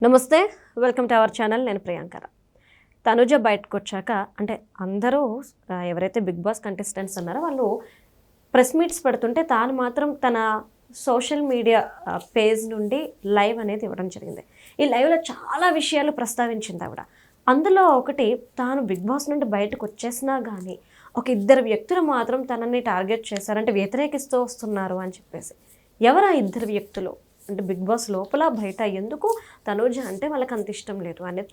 నమస్తే, welcome to our channel. నేను ప్రియాంకర. తనుజ బయటకు వచ్చాక అంటే అందరూ ఎవరైతే బిగ్ బాస్ కంటెస్టెంట్స్ ఉన్నారో వాళ్ళు ప్రెస్ మీట్స్ పెడుతుంటే తాను మాత్రం తన సోషల్ మీడియా పేజ్ నుండి లైవ్ అనేది ఇవ్వడం జరిగింది. ఈ లైవ్లో చాలా విషయాలు ప్రస్తావించింది ఆవిడ. అందులో ఒకటి, తాను బిగ్ బాస్ నుండి బయటకు వచ్చేసినా కానీ ఒక ఇద్దరు వ్యక్తులు మాత్రం తనని టార్గెట్ చేశారంటే వ్యతిరేకిస్తూ వస్తున్నారు అని చెప్పేసి. ఎవరు ఆ ఇద్దరు వ్యక్తులు అంటే బిగ్ బాస్ లోపల బయట ఎందుకు తనూజ అంటే వాళ్ళకి అంత ఇష్టం లేదు అనేది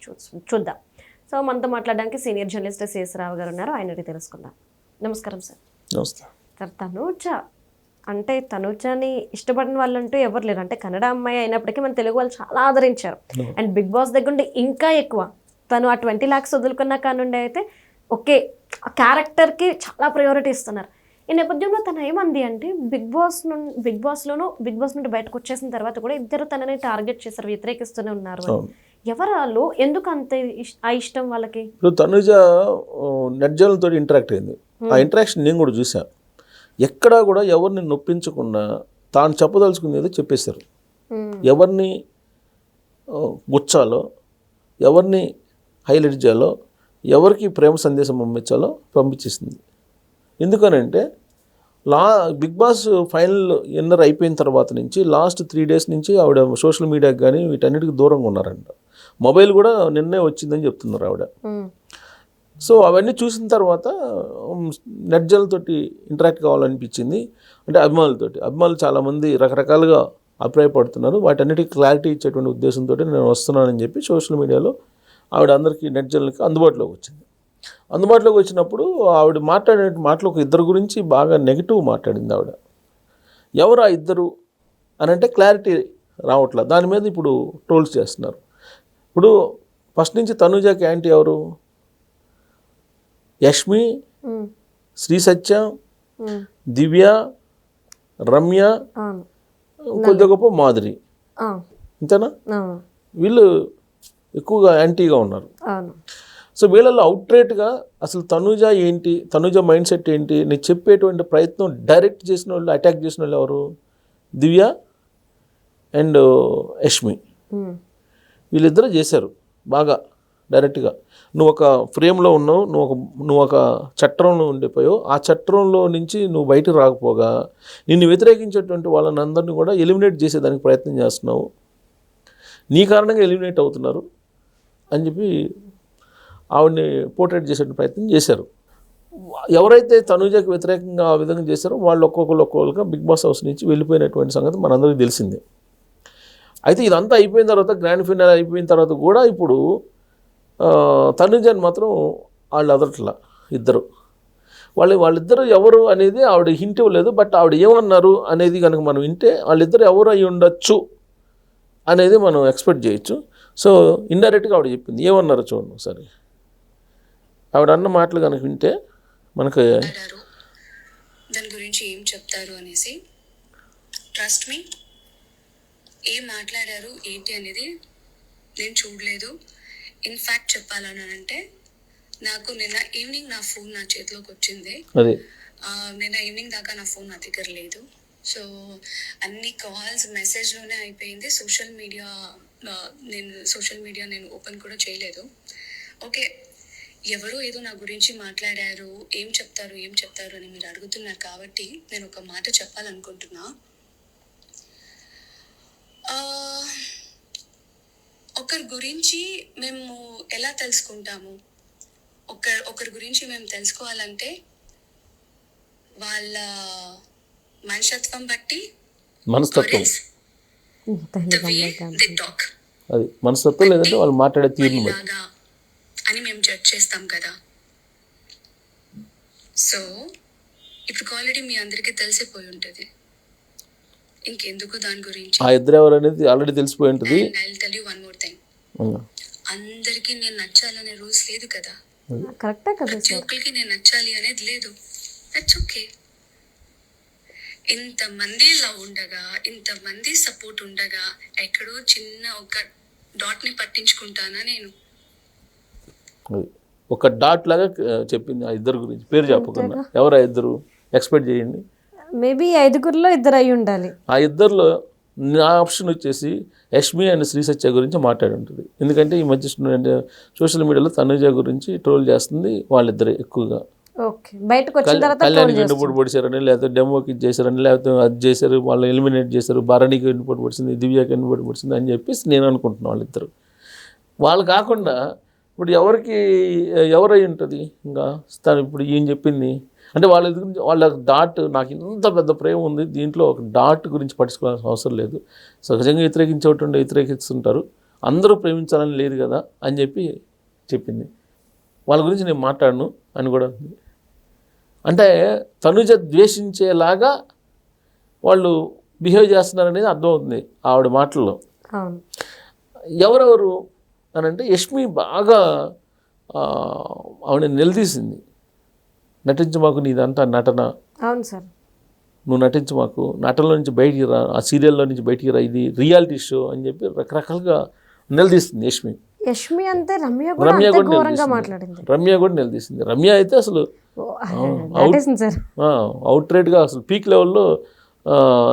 చూద్దాం. సో మనతో మాట్లాడడానికి సీనియర్ జర్నలిస్ట్ సిఎస్ రావు గారు ఉన్నారు, ఆయన తెలుసుకుందాం. నమస్కారం సార్. నమస్తే సార్, తనూజ అంటే తనూజని ఇష్టపడిన వాళ్ళు అంటూ ఎవరు లేరు. అంటే కన్నడ అమ్మాయి అయినప్పటికీ మన తెలుగు వాళ్ళు చాలా ఆదరించారు. అండ్ బిగ్ బాస్ దగ్గర ఉండి ఇంకా ఎక్కువ తను ఆ 20 lakhs వదులుకున్న కానుండి అయితే ఓకే ఆ క్యారెక్టర్కి చాలా ప్రయారిటీ ఇస్తున్నారు. ఈ నేపథ్యంలో తను ఏమంది అంటే బిగ్ బాస్ నుండి బయటకు వచ్చేసిన తర్వాత కూడా ఇద్దరు తనని టార్గెట్ చేశారు, వ్యతిరేకిస్తూనే ఉన్నారు. ఎవరు వాళ్ళు, ఎందుకు అంత ఆ ఇష్టం వాళ్ళకి? ఇప్పుడు తనుజ నెట్జాలతో ఇంటరాక్ట్ అయింది. ఆ ఇంటరాక్షన్ నేను కూడా చూసాను. ఎక్కడా కూడా ఎవరిని నొప్పించకుండా తాను చెప్పదలుచుకునేది చెప్పేశారు. ఎవరిని గుచ్చాలో, ఎవరిని హైలైట్ చేయాలో, ఎవరికి ప్రేమ సందేశం పంపించేసింది. ఎందుకనంటే బిగ్ బాస్ ఫైనల్ విన్నర్ అయిపోయిన తర్వాత నుంచి లాస్ట్ 3 days నుంచి ఆవిడ సోషల్ మీడియాకి కానీ వీటన్నిటికి దూరంగా ఉన్నారంట. మొబైల్ కూడా నిన్నే వచ్చిందని చెప్తున్నారు ఆవిడ. సో అవన్నీ చూసిన తర్వాత నెట్జాలతోటి ఇంటరాక్ట్ కావాలనిపించింది. అంటే అభిమానులు చాలామంది రకరకాలుగా అభిప్రాయపడుతున్నారు. వాటన్నిటికీ క్లారిటీ ఇచ్చేటువంటి ఉద్దేశంతో నేను వస్తున్నానని చెప్పి సోషల్ మీడియాలో ఆవిడ అందరికీ నెట్జాలకి అందుబాటులోకి వచ్చినప్పుడు ఆవిడ మాట్లాడే మాటలు ఒక ఇద్దరు గురించి బాగా నెగిటివ్ మాట్లాడింది ఆవిడ. ఎవరు ఆ ఇద్దరు అని అంటే క్లారిటీ రావట్లా. దాని మీద ఇప్పుడు ట్రోల్స్ చేస్తున్నారు. ఇప్పుడు ఫస్ట్ నుంచి తనుజాకి యాంటీ ఎవరు? యష్మి, శ్రీ సత్య, దివ్య, రమ్య, కొద్ది గొప్ప మాధురి, ఇంతేనా? వీళ్ళు ఎక్కువగా యాంటీగా ఉన్నారు. సో వీళ్ళలో అవుట్రేట్గా అసలు తనుజ ఏంటి, తనుజ మైండ్ సెట్ ఏంటి నేను చెప్పేటువంటి ప్రయత్నం డైరెక్ట్ చేసిన వాళ్ళు, అటాక్ చేసిన వాళ్ళు ఎవరు? దివ్య అండ్ యష్మి. వీళ్ళిద్దరూ చేశారు బాగా డైరెక్ట్గా. నువ్వు ఒక ఫ్రేమ్లో ఉన్నావు, నువ్వు ఒక చట్టంలో ఉండిపోయావు. ఆ చట్టంలో నుంచి నువ్వు బయటకు రాకపోగా నిన్ను వ్యతిరేకించేటువంటి వాళ్ళని అందరినీ కూడా ఎలిమినేట్ చేసేదానికి ప్రయత్నం చేస్తున్నావు. నీ కారణంగా ఎలిమినేట్ అవుతున్నారు అని చెప్పి ఆవిడని పోర్ట్రేట్ చేసే ప్రయత్నం చేశారు. ఎవరైతే తనుజకి వ్యతిరేకంగా ఆ విధంగా చేశారో వాళ్ళు ఒక్కొక్కరుగా బిగ్ బాస్ హౌస్ నుంచి వెళ్ళిపోయినటువంటి సంగతి మనందరికీ తెలిసిందే. అయితే ఇదంతా అయిపోయిన తర్వాత, గ్రాండ్ ఫినాల్ అయిపోయిన తర్వాత కూడా ఇప్పుడు తనుజని మాత్రం వాళ్ళు అదట్లా ఇద్దరు. వాళ్ళిద్దరు ఎవరు అనేది ఆవిడ హింట్ ఇవ్వలేదు. బట్ ఆవిడ ఏమన్నారు అనేది కనుక మనం వింటే వాళ్ళిద్దరు ఎవరు అయి ఉండొచ్చు అనేది మనం ఎక్స్పెక్ట్ చేయొచ్చు. సో ఇండైరెక్ట్గా ఆవిడ చెప్పింది. ఏమన్నారు చూడండి ఒకసారి. ఆవిడ అన్న మాటలు కనుక వింటే మనకు దాని గురించి ఏం చెప్తారు అనేసి. ట్రస్ట్ మీ, ఏం మాట్లాడారు ఏంటి అనేది నేను చూడలేదు. ఇన్ఫ్యాక్ట్ చెప్పాలని అంటే నాకు నిన్న ఈవినింగ్ నా ఫోన్ నా చేతిలోకి వచ్చింది. నిన్న ఈవినింగ్ దాకా నా ఫోన్ నా దగ్గర లేదు. సో అన్ని కాల్స్ మెసేజ్లోనే అయిపోయింది. సోషల్ మీడియా నేను ఓపెన్ కూడా చేయలేదు. ఓకే, ఎవరో ఏదో నా గురించి మాట్లాడారు, ఏం చెప్తారు అని మీరు అడుగుతున్నారు కాబట్టి నేను ఒక మాట చెప్పాలనుకుంటున్నా. ఒకరి గురించి మేము ఎలా తెలుసుకుంటాము? ఒకరి గురించి మేము తెలుసుకోవాలంటే వాళ్ళ మనస్తత్వం బట్టి, మనస్తత్వం లేదంటే వాళ్ళు మాట్లాడే తీరును బట్టి అని మేము జడ్జ్ చేస్తాం కదా. సో ఇప్పుడు ఆల్రెడీ మీ అందరికీ తెలిసిపోయి ఉంటుంది, ఇంకెందుకు దాని గురించి. ఆ ఇద్దరు ఎవరు అనేది ఆల్రెడీ తెలిసిపోయి ఉంటుంది. I'll tell you one more thing. అందరికీ నేను నచ్చాలనే రూల్స్ లేదు కదా. కరెక్టే కదా. ప్రతి ఒక్కరికి నేను నచ్చాలి అనేది లేదు. That's okay. ఇంతమంది లవ్ ఉండగా, ఇంతమంది సపోర్ట్ ఉండగా ఎక్కడో చిన్న ఒక డాట్ని పట్టించుకుంటానా నేను? ఒక డాట్ లాగా చెప్పింది ఆ ఇద్దరు గురించి. పేరు చెప్పకుండా ఎవరు ఆ ఇద్దరు ఎక్స్పెక్ట్ చేయండి. మేబీ 5గురిలో 2 అయి ఉండాలి. ఆ ఇద్దరులో నా ఆప్షన్ వచ్చేసి యష్మి అండ్ శ్రీ సత్య గురించి మాట్లాడి ఉంటుంది. ఎందుకంటే ఈ మధ్య సోషల్ మీడియాలో తనుజ గురించి ట్రోల్ చేస్తుంది వాళ్ళిద్దరే ఎక్కువగా. ఓకే, బయటకు వచ్చిన తర్వాత కళ్యాణ్ వెన్నుపోటు పొడిచారని, లేకపోతే డెమోకి చేశారని, లేకపోతే అది చేశారు, వాళ్ళు ఎలిమినేట్ చేశారు, భరణికి వెన్నుపోటు పొడిచింది, దివ్యాకి వెన్నుపోటు పొడిచింది అని చెప్పేసి నేను అనుకుంటున్నాను. వాళ్ళిద్దరు వాళ్ళు కాకుండా ఇప్పుడు ఎవరై ఉంటుంది ఇంకా తను ఇప్పుడు ఈయన చెప్పింది అంటే వాళ్ళ డాట్ నాకు ఇంత పెద్ద ప్రేమ ఉంది, దీంట్లో ఒక డాట్ గురించి పట్టించుకోవాల్సిన అవసరం లేదు, సహజంగా వ్యతిరేకిస్తుంటారు, అందరూ ప్రేమించాలని లేదు కదా అని చెప్పింది. వాళ్ళ గురించి నేను మాట్లాడను అని కూడా ఉంది. అంటే తనుజ ద్వేషించేలాగా వాళ్ళు బిహేవ్ చేస్తున్నారనేది అర్థమవుతుంది ఆవిడ మాటల్లో. ఎవరెవరు అని అంటే యష్మి బాగా ఆవిడ నిలదీసింది, నటించు మాకు నీదంతా నటన, అవును సార్, నువ్వు నటించు మాకు, నటనలో నుంచి బయటికి రా, ఆ సీరియల్లో నుంచి బయటికి రా, ఇది రియాలిటీ షో అని చెప్పి రకరకాలుగా నిలదీస్తుంది యష్మి అంతే, రమ్య కూడా నిలదీసింది. రమ్య అయితే అసలు అవుట్ రైట్గా అసలు పీక్ లెవెల్లో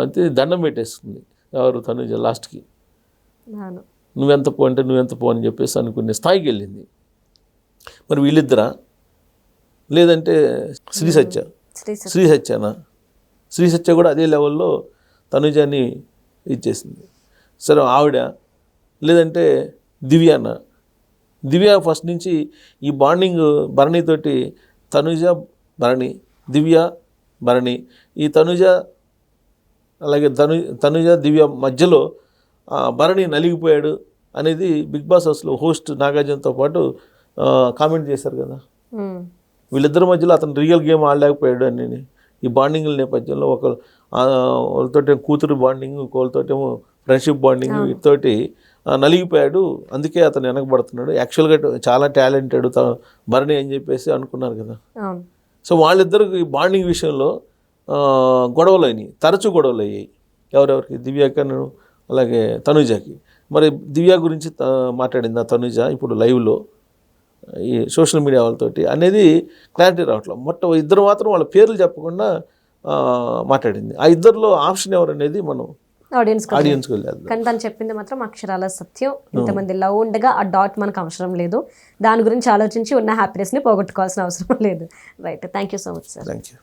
అయితే దండం పెట్టేస్తుంది ఎవరు తనుజ లాస్ట్కి. నువ్వెంత పో అంటే నువ్వెంత పో అని చెప్పేసి అనుకునే స్థాయికి వెళ్ళింది. మరి వీళ్ళిద్దరా లేదంటే శ్రీ సత్యనా? శ్రీ సత్య కూడా అదే లెవెల్లో తనుజాని ఇచ్చేసింది. సరే ఆవిడ లేదంటే దివ్య ఫస్ట్ నుంచి ఈ బాండింగ్ భరణితోటి, తనుజ భరణి, దివ్య భరణి, ఈ తనుజ అలాగే తనుజ దివ్య మధ్యలో భరణి నలిగిపోయాడు అనేది బిగ్ బాస్ హౌస్లో హోస్ట్ నాగార్జునతో పాటు కామెంట్ చేశారు కదా. వీళ్ళిద్దరి మధ్యలో అతను రియల్ గేమ్ ఆడలేకపోయాడు అని ఈ బాండింగ్ల నేపథ్యంలో వాళ్ళతోటి కూతురు బాండింగ్, ఇంకోళ్ళతోటేమో ఫ్రెండ్షిప్ బాండింగ్, వీటితోటి నలిగిపోయాడు, అందుకే అతను వెనకబడుతున్నాడు, యాక్చువల్గా చాలా టాలెంటెడ్ భరణి అని చెప్పేసి అనుకున్నారు కదా. సో వాళ్ళిద్దరికి బాండింగ్ విషయంలో తరచూ గొడవలు అయ్యాయి. ఎవరెవరికి? దివ్యాకను అలాగే తనుజకి. మరి దివ్య గురించి మాట్లాడింది ఆ తనుజ ఇప్పుడు లైవ్లో ఈ సోషల్ మీడియా వాళ్ళతోటి అనేది క్లారిటీ రావట్లేదు. ఇద్దరు మాత్రం వాళ్ళ పేర్లు చెప్పకుండా మాట్లాడింది. ఆ ఇద్దరిలో ఆప్షన్ ఎవరనేది మనం ఆడియన్స్కి వెళ్ళాలి. కానీ తను చెప్పింది మాత్రం అక్షరాల సత్యం. ఇంతమంది లవ్ ఉండగా ఆ డాట్ మనకు అవసరం లేదు, దాని గురించి ఆలోచించి ఉన్న హ్యాపీనెస్ని పోగొట్టుకోవాల్సిన అవసరం లేదు. Right, thank you so much sir. Thank you.